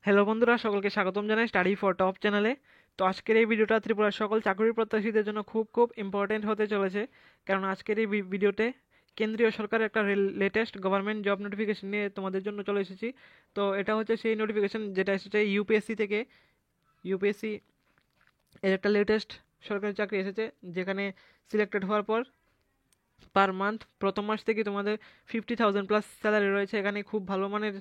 Hello বন্ধুরা, সকলকে স্বাগতম জানাই স্টাডি ফর টপ চ্যানেলে। তো আজকের এই ভিডিওটা ত্রিপুরার সকল চাকরি প্রত্যাশীদের জন্য খুব খুব ইম্পর্টেন্ট হতে চলেছে, কারণ আজকের এই ভিডিওতে কেন্দ্রীয় সরকারের একটা লেটেস্ট গভর্নমেন্ট জব নোটিফিকেশন নিয়ে তোমাদের জন্য চলে এসেছি। তো এটা হচ্ছে সেই নোটিফিকেশন যেটা এসেছে ইউপিএসসি থেকে। ইউপিএসসি এর একটা লেটেস্ট সরকারি চাকরি এসেছে, যেখানে সিলেক্টেড হওয়ার পর পার মান্থ প্রথম মাস থেকে তোমাদের 50,000 প্লাস স্যালারি রয়েছে। এখানে খুব ভালো মানের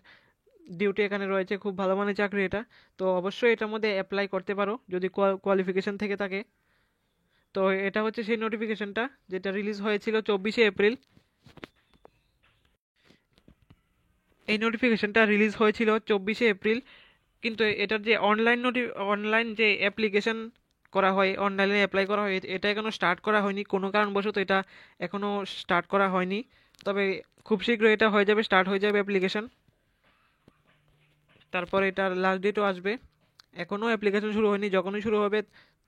ডিউটি এখানে রয়েছে, খুব ভালো মানের চাকরি এটা। তো অবশ্যই এটার মধ্যে অ্যাপ্লাই করতে পারো যদি কোয়ালিফিকেশন থেকে থাকে। তো এটা হচ্ছে সেই নোটিফিকেশনটা যেটা রিলিজ হয়েছিল 24শে এপ্রিল। এই নোটিফিকেশনটা রিলিজ হয়েছিল 24শে এপ্রিল, কিন্তু এটার যে অনলাইন যে অ্যাপ্লিকেশন করা হয়, অনলাইনে অ্যাপ্লাই করা হয়, এটা এখনো স্টার্ট করা হয়নি। কোনো কারণবশত এটা এখনো স্টার্ট করা হয়নি, তবে খুব শীঘ্রই এটা হয়ে যাবে, স্টার্ট হয়ে যাবে অ্যাপ্লিকেশন। তারপরে এটার লাস্ট ডেটও আসবে। এখনও অ্যাপ্লিকেশন শুরু হয়নি, যখনই শুরু হবে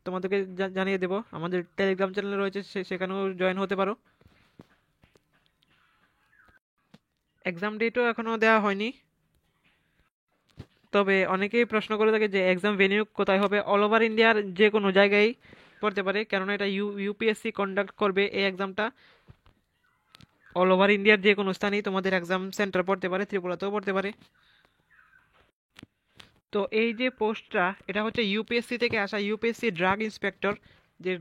তোমাদেরকে জানিয়ে দেবো। আমাদের টেলিগ্রাম চ্যানেল রয়েছে, সেখানেও জয়েন হতে পারো। এক্সাম ডেটও এখনও দেওয়া হয়নি, তবে অনেকেই প্রশ্ন করে থাকে যে এক্সাম ভেনিউ কোথায় হবে। অল ওভার ইন্ডিয়ার যে কোনো জায়গায় পড়তে পারে, কেননা এটা ইউপিএসসি কন্ডাক্ট করবে এই এক্সামটা। অল ওভার ইন্ডিয়ার যে কোনো স্থানেই তোমাদের এক্সাম সেন্টার পড়তে পারে, ত্রিপুরাতেও পড়তে পারে। তো এই যে পোস্টটা, এটা হচ্ছে ইউপিএসসি থেকে আসা, ইউপিএসসি ড্রাগ ইন্সপেক্টর। যে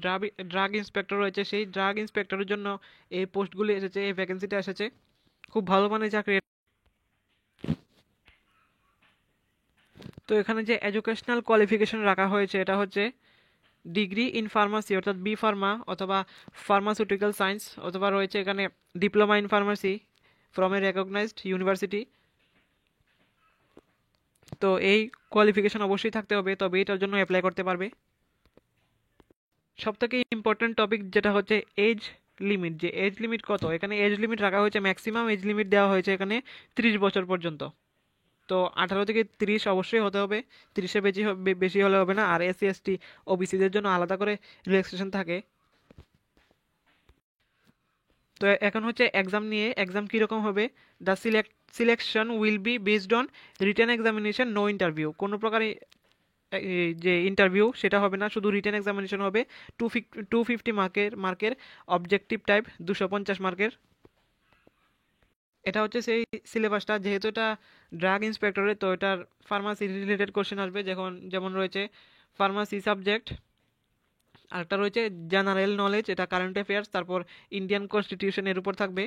ড্রাগ ইন্সপেক্টর রয়েছে, সেই ড্রাগ ইন্সপেক্টরের জন্য এই পোস্টগুলি এসেছে, এই ভ্যাকেন্সিটা এসেছে। খুব ভালো মানের চাকরি। তো এখানে যে এডুকেশনাল কোয়ালিফিকেশন রাখা হয়েছে, এটা হচ্ছে ডিগ্রি ইন ফার্মাসি, অর্থাৎ বি ফার্মা অথবা ফার্মাসিউটিক্যাল সায়েন্স, অথবা রয়েছে এখানে diploma in pharmacy from a recognized university. তো এই কোয়ালিফিকেশন অবশ্যই থাকতে হবে, তবে এটার জন্য অ্যাপ্লাই করতে পারবে। সবথেকে ইম্পর্টেন্ট টপিক যেটা হচ্ছে এজ লিমিট। যে এজ লিমিট কত, এখানে এজ লিমিট রাখা হয়েছে, ম্যাক্সিমাম এজ লিমিট দেওয়া হয়েছে এখানে 30 বছর পর্যন্ত। তো 18 থেকে 30 অবশ্যই হতে হবে, 30-এর বেশি হলে হবে না। আর এসসি এসটি ওবিসিদের জন্য আলাদা করে রিল্যাক্সেশন থাকে। তো এখন হচ্ছে এক্সাম নিয়ে, এক্সাম কীরকম হবে। The selection will be based on written examination, no interview. কোনো প্রকার যে ইন্টারভিউ সেটা হবে না, শুধু রিটেন এক্সামিনেশন হবে। 250 মার্কের অবজেক্টিভ টাইপ 250 মার্কের। এটা হচ্ছে সেই সিলেবাসটা, যেহেতু এটা ড্রাগ ইন্সপেক্টরের, তো এটার ফার্মাসি রিলেটেড কোশ্চেন আসবে। যেমন রয়েছে ফার্মাসি সাবজেক্ট, আরেকটা রয়েছে জেনারেল নলেজ, এটা কারেন্ট অ্যাফেয়ার্স, তারপর ইন্ডিয়ান কনস্টিটিউশনের উপর থাকবে।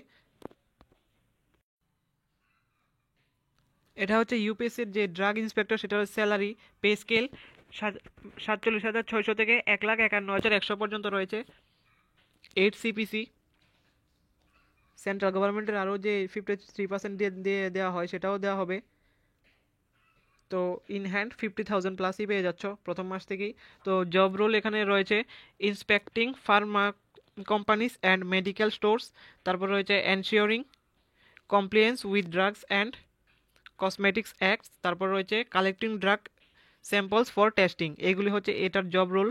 এটা হচ্ছে ইউপিএসসির যে ড্রাগ ইন্সপেক্টর, সেটার স্যালারি পে স্কেল 47,600 থেকে 1,51,100 পর্যন্ত রয়েছে। 8 CPC, সেন্ট্রাল গভর্নমেন্টের আরও যে 53% দিয়ে দিয়ে দেওয়া হয়, সেটাও দেওয়া হবে। তো ইন হ্যান্ড 50,000 প্লাসই পেয়ে যাচ্ছ প্রথম মাস থেকেই। তো জব রোল এখানে রয়েছে inspecting Pharma companies and medical stores, তারপর রয়েছে ensuring compliance with drugs and cosmetics act, তারপর রয়েছে collecting drug samples for testing. এগুলি হচ্ছে এটার জব রোল।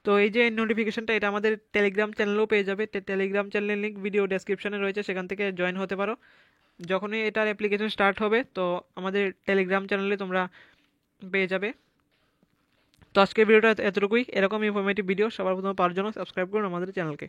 তো এই যে নোটিফিকেশনটা, এটা আমাদের টেলিগ্রাম চ্যানেলেও পেয়ে যাবে। টেলিগ্রাম চ্যানেলের লিঙ্ক ভিডিও ডেসক্রিপশনে রয়েছে, সেখান থেকে জয়েন হতে পারো। যখনই এটার অ্যাপ্লিকেশন স্টার্ট হবে, তো আমাদের টেলিগ্রাম চ্যানেলে তোমরা পেয়ে যাবে। তো আজকের ভিডিওটা এতটুকুই। এরকম ইনফরমেটিভ ভিডিও সবার প্রথমে পাওয়ার জন্য সাবস্ক্রাইব করুন আমাদের চ্যানেলকে।